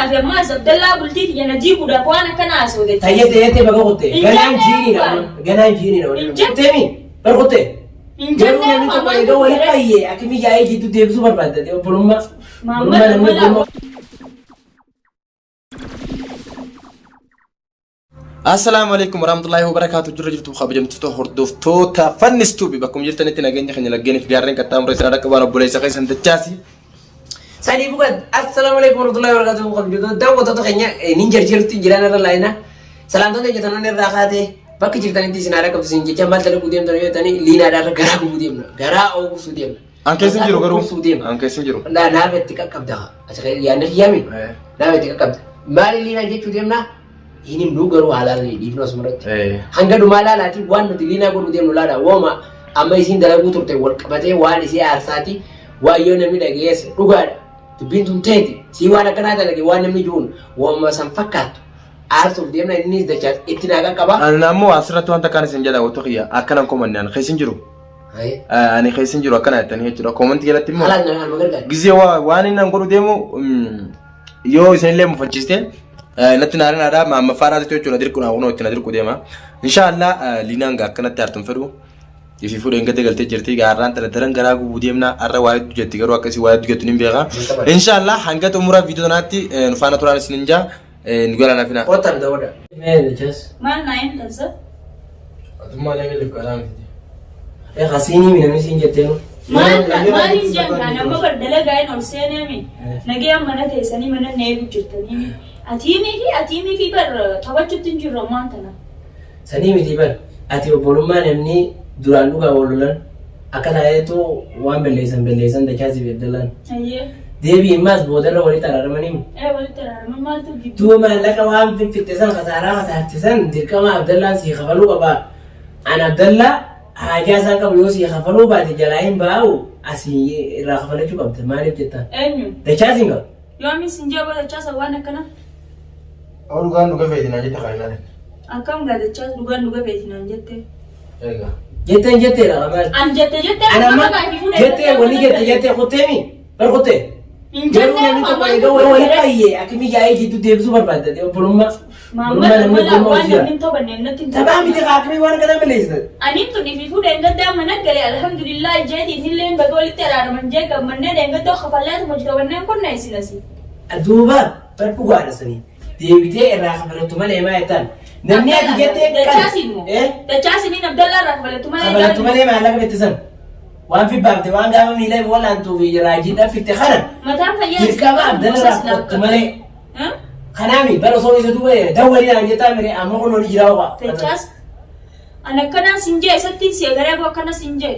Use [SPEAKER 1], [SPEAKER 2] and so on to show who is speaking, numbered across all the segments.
[SPEAKER 1] في ما عبد الله قلتي في نجيب وده وانا كان اسود
[SPEAKER 2] تيت بقوته جنان جيني نو تمي برقوته جرو نمي تو بايدو ولي باي اكمي جاي جيتو ديبسو برباد دي بولوما بولوما
[SPEAKER 3] السلام عليكم ورحمة الله وبركاته. جرجرتو خبجم تتو هردوفتو تفنستو بكم جرتني تناجين خني لجين في جارين كتام رئيس هذا كبار بولي سكاي سندتشاسي.
[SPEAKER 2] سالي بقول السلام عليكم ورحمة الله وبركاته. بكم جرتو داو تتو خنيا نينجر جرتي جيران اللاينا. سلام تاني جتنا نرخاته. بكي جرتني تيسنا ركب سينجي جمال تلو بديم تاني تاني لينا دار غرا بديم غرا أو سوديم.
[SPEAKER 3] أنكي سنجرو غرو سوديم. أنكي سنجرو.
[SPEAKER 2] لا نابت تك كبدا. أشكال يعني يامي. نابت تك كبدا. مالي لينا جت سوديم نا. ini mnugaru halali di nos murat hanga du malala ti wanu dilina go dem lada woma amma isin dala guturte wal kabate wali si arsati wa yone mi dage yes dugada to bintun tedi si wana kana da lagi wana mi jun woma sam fakat arsul dem na nis da chat itina ga kaba
[SPEAKER 3] ana mo asratu anta kana sinjada wotoqiya akana ko man khaysin jiru ani khaysin jiru akana tan hejiro comment gela timmo
[SPEAKER 2] ala na magarga
[SPEAKER 3] gize wa wani nan goru demo yo sen le mo faciste نتنا أنا هذا مع مفارات توجه ندير كنا ونو تندير كوديما إن شاء الله لينا كنا تعرفون فرو يفي فرو إنك تقول تجرتي قارن ترى ترى نقرأ كوديمنا أرى وايد جت قروا كسي وايد جت نبيعها إن شاء الله حنقة تمرة فيديو ناتي نفانا ترى نسنجا نقول أنا فينا
[SPEAKER 2] قطر دورة
[SPEAKER 1] ما نايم تنسى
[SPEAKER 3] ثم لا يملك كلام
[SPEAKER 2] يا خسيني من المسين جتينو
[SPEAKER 1] ما نيجي أنا ما بدل جاي نرسيني مين نجي أم منا تيساني منا نيجي جتني أتيمي في بر توجه تنجي رومان تنا
[SPEAKER 2] سني متي بر أتي بقولما نمني درالو كاولولن أكن هايتو وان بليسان دكاسي بدلان ديبي ماس بودر ولي ترى منيم
[SPEAKER 1] ولي ترى ما تجيب
[SPEAKER 2] تو ما لك وان في تسان خسارة ديركما عبد الله سي خفلو كبا أنا عبد الله حاجة سان كم يوسي خفلو بعد جلاين باو أسي راخفلة شو كبت ما لك جتا
[SPEAKER 1] أنيو
[SPEAKER 2] دكاسي كا
[SPEAKER 1] يومي سنجابا دكاسا وانا كنا
[SPEAKER 3] أول كان نقول في دينا جت خاينا
[SPEAKER 1] أكم قاعد تشاس نقول في دينا جتة
[SPEAKER 2] جتة لا أمان أنا ما جتة ولي جتة خطيمي برخطة جرو نمي تو بايدو ولي باي أكمي جاي جيتو ديبسو برباد دي بولوما
[SPEAKER 1] ولا وانا من تو بنينا
[SPEAKER 2] تمام دي أكمي وانا كذا مليس
[SPEAKER 1] أني تو نفي فود إنك ده منا قال الحمد لله جدي نيلين بقول ترى من جاك منا إنك ده خفلات مجدوبنا كون نايسي ناسي
[SPEAKER 2] أدوبا بربوغا نسني ديبتي الراخبلة تمالي ما يتان نمني أتجتة
[SPEAKER 1] تجاسي مين عبد الله الراخبلة
[SPEAKER 2] تمالي ما لك بتسن وان في باب وان قام ميلي ولا أنتو في راجيدا في تخنا
[SPEAKER 1] متى فيا
[SPEAKER 2] يركب عبد الله الراخبلة تمالي خنامي بلو صوي سدوه دوري عن جتا مري أمور نولي جراوة
[SPEAKER 1] تجاس أنا كنا سنجة ستين سيغرة بو كنا سنجة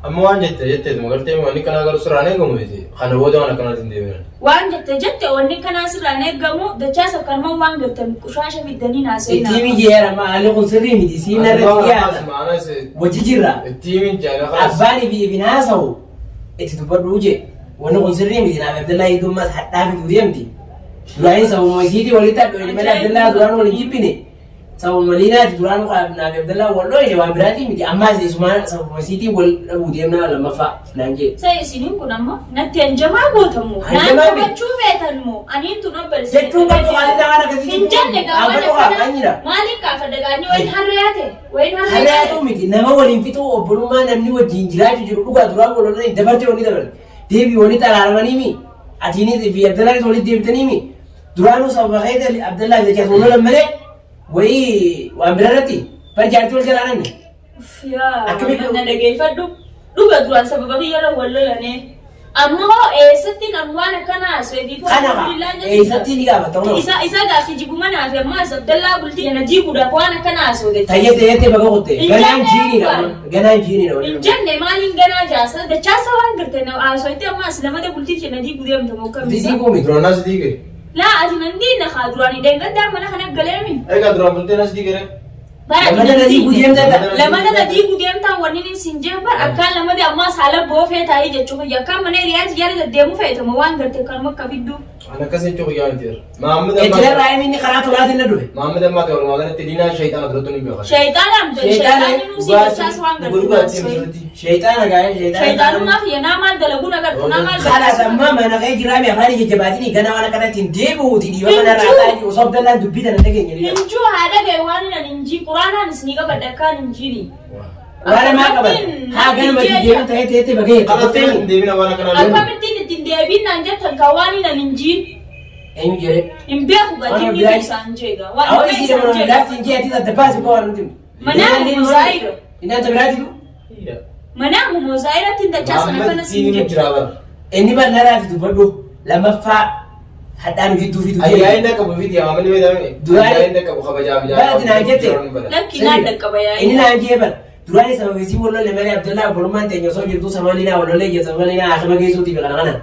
[SPEAKER 3] أما وان جت مگر تيم واني كنا أقول سرانة كم هيجي خانه هو ده وانا كنا تنديبنا
[SPEAKER 1] وان جت واني كنا سرانة كمو دجاس كرما وان قلتم كشاشة في الدنيا ناسينا
[SPEAKER 2] التيمي جيرا ما على خنسري مدي سينا رجيا وجيجرا
[SPEAKER 3] التيمي جانا خلاص
[SPEAKER 2] أباني بناسه اتتبر روجي وانا خنسري مدي نعم عبد الله يدوم مس حتى في دوريم دي دوراني سو مسيتي وليتا دوري ملا عبد الله دوران ولا جيبني سو ملينا دوران نعم عبد الله والله يا وابراتي مدي أما زي سمان سو مسيتي ولا وديمنا لما فا نانجي
[SPEAKER 1] saya sini kunamma natten jama gotamu na bachu betanmu anin tunabal
[SPEAKER 2] jettu ba to ali daga kasi
[SPEAKER 1] injanne ga
[SPEAKER 2] wala
[SPEAKER 1] malin ka fa daga ni wai
[SPEAKER 2] harayate miti nama walin fito obuluma namni wajin jiraati jiru duga dura golo ne dabarte woni dabar debi woni talarmani mi atini fi abdallah woni debtani mi duranu sabba hayda abdallah da ke wono lamale wai wa amrarati par jartu jalanani
[SPEAKER 1] ya akami na ge faddu duga duran sababa yara wallo ne amma satti nan wana kana so di fa
[SPEAKER 2] alhamdulillah satti ni ga batawo
[SPEAKER 1] isa ga jibu mana fi amma abdallah bulti na jibu da wana kana so da
[SPEAKER 2] tayyate baga hote ganan jini na
[SPEAKER 1] in janne malin gana jasa da chasa wan girte na so ite amma aslama da bulti na jibu da mu kam
[SPEAKER 3] didi ko mi dronas dige
[SPEAKER 1] la ajnan din na khadurani denga da mana kana galemi
[SPEAKER 3] ay ga dron bulti nas dige re
[SPEAKER 2] lamada da digu
[SPEAKER 1] diyam ta wani nin sinje bar akan lamada amma sala bo fe ta yi jechu ya kan mane riya yar da demu fe ta mawan garte kan makka biddu
[SPEAKER 3] أنا كسر شو يا أنتير محمد
[SPEAKER 2] إتلا رأي مني خلاص ولا تندوه
[SPEAKER 3] محمد ما كان ما كان تدينا شيطان أدرتوني بيا
[SPEAKER 1] شيطان عمد شيطان نوسي بساس وان
[SPEAKER 2] شيطان قاعد
[SPEAKER 1] شيطان ما في نامال دلقونا قرطنا مال
[SPEAKER 2] خلاص أما ما أنا غير جرامي أخاني جباتني كنا وأنا كنا تنديبه وتدي وأنا رأيتني وصوب دلنا دبيت أنا تجيني
[SPEAKER 1] إنجو هذا جواني ننجي قرآن نسنيكا بدكان ننجيني
[SPEAKER 2] وأنا ما قبل ها كنا ما تجيبون تهتي بقية
[SPEAKER 3] خلاص تندينا وأنا كنا
[SPEAKER 1] أكمل تنديبين نانجا تنكواني ننجي
[SPEAKER 2] أيوة جري
[SPEAKER 1] إمبياكو بجيبني في سانجيغا
[SPEAKER 2] أول شيء لما لا سنجي أتي تدباس بقول نتيم
[SPEAKER 1] منام مزاير
[SPEAKER 2] إن أنت برادي
[SPEAKER 1] منام مزاير تندجاس نفنا سنجي
[SPEAKER 2] إني ما نرى تدبرو لما فا حتى أنا فيديو
[SPEAKER 3] أي عندك أبو فيديو عملي بيدا عندك أبو خبجة بيدا
[SPEAKER 2] بلد ناجته
[SPEAKER 1] لكن عندك بيا
[SPEAKER 2] إني ناجيه بل durani sama bisi wala le mari abdullah buluman te nyoso jirtu samalina wala le je samalina akama ge suti bela kana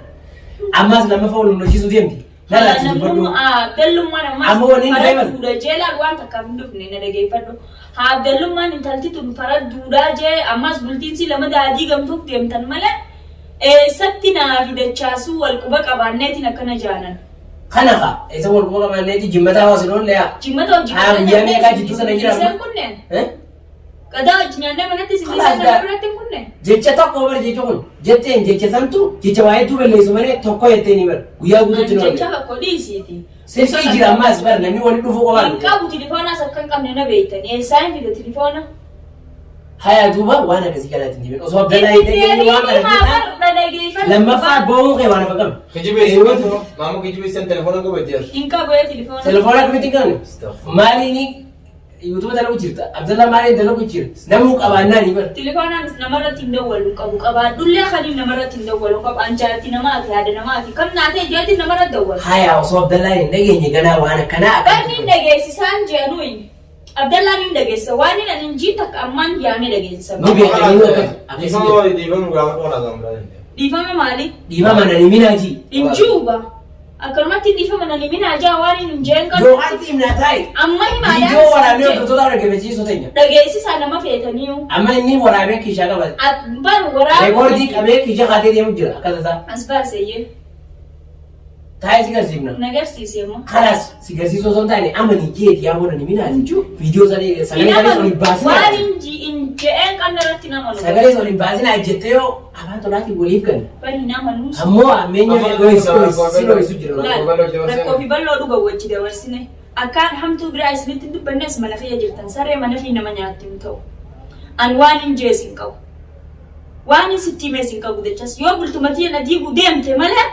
[SPEAKER 2] amma lama fawlu no jisu demdi nala ti bodu
[SPEAKER 1] dallum mana mas
[SPEAKER 2] amma woni driver
[SPEAKER 1] duda je la wanta kam duk ne na dage faddo ha dallum man talti tun farad duda je amma bultin si lama da aji gam tuk dem tan mala e sattina vidachasu wal kuba qabaneti na kana janan
[SPEAKER 2] kana ka esa wal kuba qabaneti jimmata wasilon le
[SPEAKER 1] jimmata
[SPEAKER 2] jimmata ya me ka jitu sana jira
[SPEAKER 1] kada jinyanne manatti sinisa na birate kunne
[SPEAKER 2] jecha ta ko bar jecha kun jette jecha santu jecha waye tu belle so mane tokko yette ni bar guya gudu tino
[SPEAKER 1] jecha ko disiti
[SPEAKER 2] sai jira mas bar nami woni dufu ko bar
[SPEAKER 1] ka bu telefona sakkan kamne na beitani e sai video telefona
[SPEAKER 2] haya duba wana kasi kala tindi o so bela ite ni wana lamma fa bo ke wana bagam
[SPEAKER 3] kijibe sewato mamu kijibe sen telefono ko beter
[SPEAKER 1] inka boye telefona
[SPEAKER 2] telefona ko bitingan mali ni YouTube dalu jirta Abdullah mari dalu kucir namu qabana ni bar
[SPEAKER 1] telefona namara tinda walu qabu qaba dulle khali namara tinda walu qab anjati nama ada nama kan nate jati namara dawal
[SPEAKER 2] haya so Abdullah ni nage ni gana wana kana
[SPEAKER 1] kan ni nage si sanje anui Abdullah ni nage sa wani na ninji tak amman ya ni nage sa
[SPEAKER 2] no be ka ni ka
[SPEAKER 3] akisimo di bang gawa ko na gamra
[SPEAKER 1] Diva mali
[SPEAKER 2] diva mana ni minaji
[SPEAKER 1] injuba akalmati difa mana ni minaja wani njenga
[SPEAKER 2] do anti mnatai
[SPEAKER 1] amma hima ya
[SPEAKER 2] video wala ne to da rage beji so tanya
[SPEAKER 1] dage si sana mafeta niyo
[SPEAKER 2] amma ni wala be ki shaga ba
[SPEAKER 1] bar wara
[SPEAKER 2] recordi kabe ki jaga de dem jira akaza sa
[SPEAKER 1] asba seye
[SPEAKER 2] tai sigar simna
[SPEAKER 1] nagar si semo
[SPEAKER 2] khalas sigar si so son tani amma ni je ya wona ni minaji video sare sare so ni basi
[SPEAKER 1] wani nji inje en kandarati na malo
[SPEAKER 2] sagale so ni basi na jeteo abantu lati bolif kan
[SPEAKER 1] bari na manusu
[SPEAKER 2] ammo amenyo go silo isujiro
[SPEAKER 1] ko fi ballo duga wacce da wasine akan hamtu bra isbit dubbannes malafiya jirtan sare manafi na manyatin to an wani nje sin kaw wani sitti me sin kaw de chas yo bultumati na digu dem te mala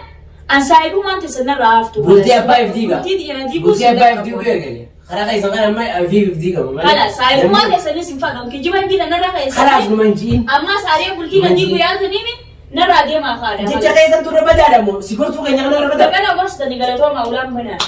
[SPEAKER 1] an saibu man te sanar raftu
[SPEAKER 2] bulti apa fdiga
[SPEAKER 1] bulti na digu
[SPEAKER 2] bulti apa fdiga gele khara kai sangana mai afi fdiga
[SPEAKER 1] kala saibu man te sanar sin faga ke jiban gida na raka
[SPEAKER 2] khala su manji
[SPEAKER 1] amma sare bulti na digu ya tani me na rade ma khada
[SPEAKER 2] jecha kai san turo bada mo sigur tu kanya na bada
[SPEAKER 1] kana gorsta ni gala to maulan bana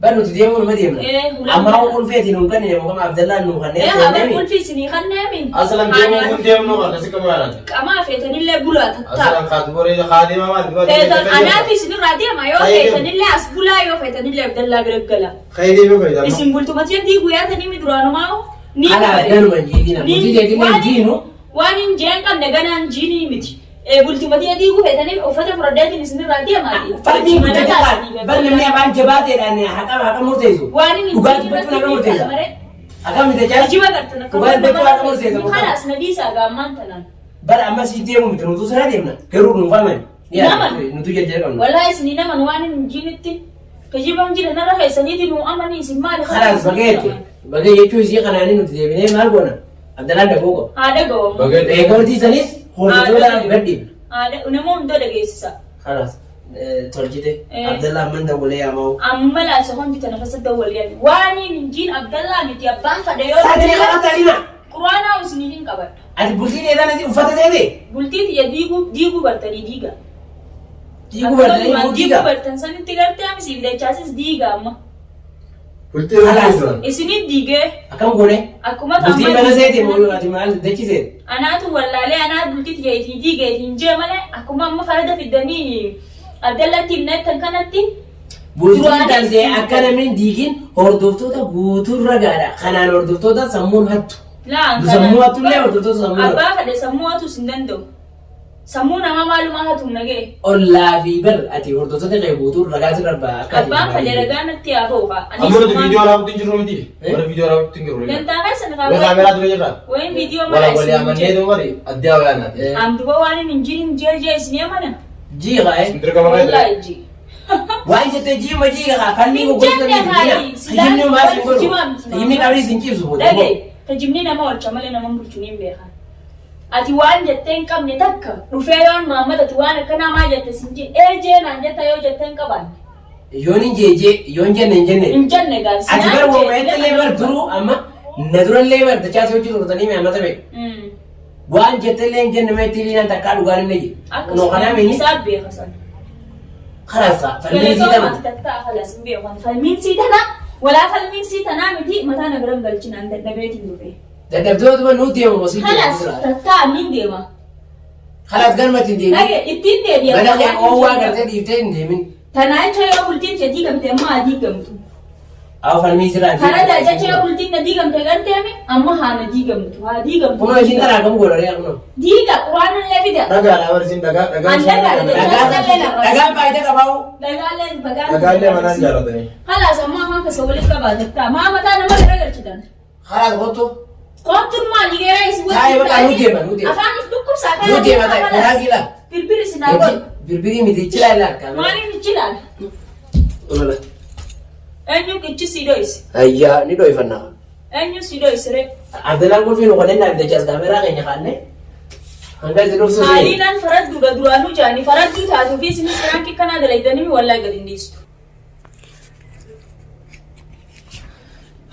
[SPEAKER 2] banu tudiyemo madiyemo amma ko feti non kan ne mo kama Abdullah no kan ne
[SPEAKER 1] amma kun fi sini kan ne min
[SPEAKER 3] asalan demo kun demo no kasi kamara
[SPEAKER 1] kama feta ni le bula ta
[SPEAKER 3] asalan khadbore khadima ma diba
[SPEAKER 1] feta ana fi sini rade ma yo feta ni le asbula yo feta ni le Abdullah birgala
[SPEAKER 3] khaydi be fayda
[SPEAKER 1] isim bultu mati di guya ta ni mi durano ma ni
[SPEAKER 2] ala danu manji dina muti de dina jino
[SPEAKER 1] wani njen kan daga nan jini miti e bulti mati di gu feta ni ofata prodati ni sini rade ma di
[SPEAKER 2] fadi mana ta ban ne ban jabate da ne haka murtezo
[SPEAKER 1] wani ni
[SPEAKER 2] ugaji betu na murtezo aka mi da jaji
[SPEAKER 1] jiwa gartana
[SPEAKER 2] ugaji betu na murtezo
[SPEAKER 1] khalas na bisa ga mantana
[SPEAKER 2] bar amma si temu mutu to sara demna garu dun faman ya nutu je je kan
[SPEAKER 1] wallahi sini na man wani jiniti kajiban jira na raka sanidi nu amani simali
[SPEAKER 2] khalas bagay yetu si kanani nutu je ne mal gona Abdullah da gogo
[SPEAKER 1] ada go
[SPEAKER 2] e gordi sanis hono da gaddi
[SPEAKER 1] ada unamo ndo da geisa
[SPEAKER 2] khalas tolkite Abdullah man da wala ya mau
[SPEAKER 1] amma la so hon bitana fasad da wala yani wani min jin Abdullah mi ti abban fa da yo
[SPEAKER 2] sadri kana talina
[SPEAKER 1] qur'ana usni din kabar
[SPEAKER 2] ati bulti ne da ne ufata zede
[SPEAKER 1] bulti ya digu bartani diga
[SPEAKER 2] bartani
[SPEAKER 1] diga bartan sanin tigarte am si da chasis diga amma
[SPEAKER 3] bulti
[SPEAKER 1] isini dige
[SPEAKER 2] akam gone
[SPEAKER 1] akuma
[SPEAKER 2] bulti mana zede mo ati mal deki zede
[SPEAKER 1] anatu wallale ana bulti ya ti diga tinje male akuma amma farada fidani Abdullah tinnet kanatti
[SPEAKER 2] bulti dan de akana min digin hordoftoota guuturra gaada kanaan hordoftoota sammuun hattu
[SPEAKER 1] la
[SPEAKER 2] sammuun hattu le hordoftoota sammuun
[SPEAKER 1] abba kada sammuun hattu sindando sammuu namaa maaluma hatu nagee
[SPEAKER 2] ollaa fi bar ati hordoftoota kee guutuu ragaa sirra
[SPEAKER 1] abbaan falee ragaa natti haa ta'u kaa
[SPEAKER 3] amma nuti viidiyoo raawwatu hin jirru miti warra viidiyoo raawwatu hin jirru
[SPEAKER 1] dantaa keessan
[SPEAKER 3] wala kaameraa dura jirra
[SPEAKER 1] wayin viidiyoo
[SPEAKER 3] wala wali amannee doo bari addi haa yaanaati
[SPEAKER 1] amduba waan hin jirin jee isin amana
[SPEAKER 2] jii qae
[SPEAKER 1] wallahi jii
[SPEAKER 2] waan jettee jii ma jii kaa falmii gogoota ni tajimni maas hin godhu tajimni qabni sin cibsu booda
[SPEAKER 1] dhagee tajimni nama olcha malee nama bulchu ni beekan ati waan jettee hin qabne takka dhufee yoon Muhammad ati waan akkanaa maa jette sin jee jee naan jetta yoo jettee hin qabanne
[SPEAKER 2] yoon hin jenne
[SPEAKER 1] hin jenne gaasi
[SPEAKER 2] ati bar womayette lee bar turu amma na durallee bar dachaa hojii turtanii mee amma tabe waan jettee lee hin jenne meetti liinaan takkaa dhugaan hin neji no kanaa mini
[SPEAKER 1] isaa beeka san
[SPEAKER 2] خلاص فالمين
[SPEAKER 1] ما تتكتا خلاص بيوان فالمين سيتنا ولا فالمين سيتنا متي متى نقرن قلتين عند النبي تندوفي
[SPEAKER 2] تدبتوا تبى نوتي ومصيبة
[SPEAKER 1] خلاص تتا مين ديما
[SPEAKER 2] خلاص قال ما تندي
[SPEAKER 1] لا التين دي
[SPEAKER 2] بدأ يعني هو قرأت دي تين دي من
[SPEAKER 1] تناي شيء يقول تين شدي كم تما دي كم تو
[SPEAKER 2] أو فالمين سيران
[SPEAKER 1] ترى ده جا شيء يقول تين دي كم تكن تامي أما هانا دي كم تو هادي كم
[SPEAKER 2] كم أجين ترى كم قولوا ريا كم
[SPEAKER 1] دي كا قرآن اللي في ده
[SPEAKER 3] دعا لا ورسين دعا
[SPEAKER 2] بايده كباو
[SPEAKER 3] دعا له mana جارا تاني
[SPEAKER 1] خلاص أما هم كسولي كبادة ما متى نما كذا كذا
[SPEAKER 2] خلاص غطو
[SPEAKER 1] قطر ما نيجي يسوي
[SPEAKER 2] هاي بقى نوتي
[SPEAKER 1] أفهم دكتور ساكن
[SPEAKER 2] نوتي ما تاي كذا كلا
[SPEAKER 1] بيربير سنابل
[SPEAKER 2] بيربيري ميتي تلا لا كمان
[SPEAKER 1] ماني نجيلان
[SPEAKER 2] ولا
[SPEAKER 1] أنيو كتشي سيدويس
[SPEAKER 2] أيا نيدو يفنا
[SPEAKER 1] أنيو سيدويس ري
[SPEAKER 2] عبد الله قول فين وقلنا نبدأ جالس كاميرا كأني خانة هندا زلوف سوسي
[SPEAKER 1] حاليا فرد درانو جاني فرد تاتو في سنة سنة كي كنا دلائدني ولا قدين ديستو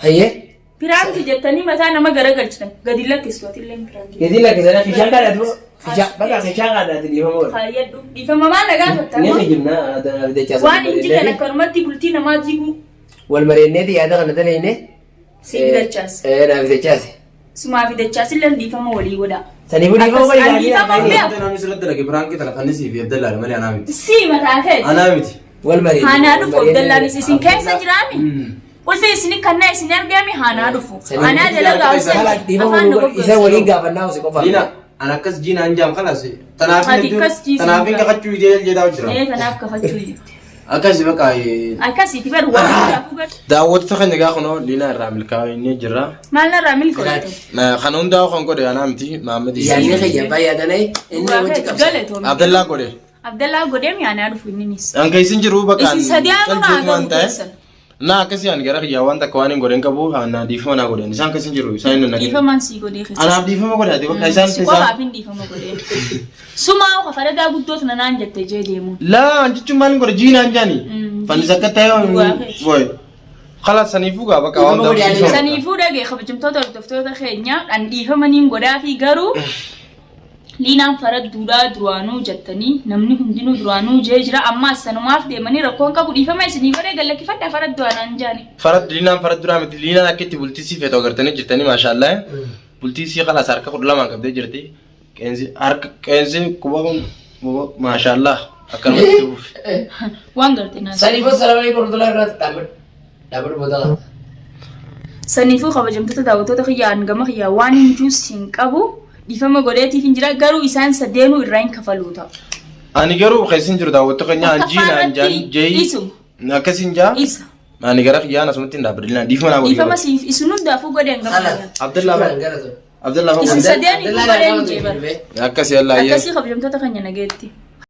[SPEAKER 2] هيه
[SPEAKER 1] بيران تجتني متى نما غرا غلچن غديلا كسوات اللي بيران
[SPEAKER 2] كذي لا كذا فيشان كذا تو فيشان بقى فيشان كذا تدي هم
[SPEAKER 1] خايد دي فما ما نغا فتا
[SPEAKER 2] نيجي جبنا هذا بدأ جالس
[SPEAKER 1] وان انجي كنا كرمتي بلتي نما جيبو
[SPEAKER 2] والمرينة دي هذا كنا تلاقيه
[SPEAKER 1] سيدة جاس
[SPEAKER 2] نا بدأ جالس
[SPEAKER 1] سما في دجاس اللي دي فما ولي ودا
[SPEAKER 2] سني بدي فما ولي
[SPEAKER 3] أنا نامي سرد لك برانك ترى خنسي في عبد الله مالي أنا ميت
[SPEAKER 1] سي متى كده
[SPEAKER 3] أنا ميت
[SPEAKER 2] والمرينة
[SPEAKER 1] أنا دفو عبد الله نسيسين كيس جرامي قلت سني كنا سني أرجعمي هانا دفو أنا جلا
[SPEAKER 2] خلاص دي فما إذا ولي قابلنا وسيكون
[SPEAKER 3] لينا أنا كس جينا أنجام خلاص تنافين كختو يجي جدا وجرا
[SPEAKER 1] إيه تناف كختو
[SPEAKER 3] أكاسي بقى
[SPEAKER 1] أكاسي تبر واحد
[SPEAKER 3] داوود تخن نجا خنو لينا رامل كاوي نجرا
[SPEAKER 1] ما لنا رامل كله
[SPEAKER 3] ما خنون داو خن كده أنا متي ما مدي
[SPEAKER 2] يعني خير بايا دناي إنه وجهك
[SPEAKER 3] عبد الله كده
[SPEAKER 1] عبد الله قدام يعني أعرف إنيس
[SPEAKER 3] أنك يسنجرو بقى
[SPEAKER 1] إيش سديان ما أقول
[SPEAKER 3] na kasi an gara ya wanta kwani ngoren kabu na difa na goden san kasi jiru sai no na
[SPEAKER 1] difa man si gode khisa
[SPEAKER 3] ana difa ma gode difa kai san
[SPEAKER 1] ko ba fin difa ma gode suma ko fara da gutto na nan jatte je demu
[SPEAKER 3] la an ci man ngor jina anjani fan zakata yo boy khalas sanifu ga baka wanda
[SPEAKER 1] sanifu da ge khabjum to dofto da khenya an difa manin goda fi garu liinaan farad duudhaa duraanuu jettanii namni hundinuu duraanuu jee jira amma sanumaaf deemanii rakkoon qabu dhiifama isinii godhee gallakkifadha farad duraanaan jaani.
[SPEAKER 3] Farad liinaan farad duraa miti liinaan akka itti bultii feetoo agartanii jirtanii maashaallah bultii sii khalaas harka kudha lamaan qabdee jirti qeensi harka qeensi quba maashaallah akkanumatti dhufu.
[SPEAKER 1] Waan gartee naas.
[SPEAKER 2] Saniifuu salaamanii gurgurtaa irratti dhaabbatu booda.
[SPEAKER 1] Saniifuu kabajamtoota daawwattoota xiyyaan gama xiyyaa waan hin juus hin qabu. Difama godeetiif hin jira garuu isaan sadeenuu irraa hin kafaluu ta'a.
[SPEAKER 3] Ani garuu keessin jiru daawwattoota keenya anjiina anjaan jeeyi akkasin jaa.
[SPEAKER 1] Isa.
[SPEAKER 3] Ani gara xiyyaan asumatti hin dhaabadilina difama naa godhe.
[SPEAKER 1] Difama siif isin hundaafuu godheen gama.
[SPEAKER 3] Abdullah
[SPEAKER 1] isin sadeenii godheen jeebar.
[SPEAKER 3] Akkasii Allah
[SPEAKER 1] akkasii kabajamtoota keenya nageetti.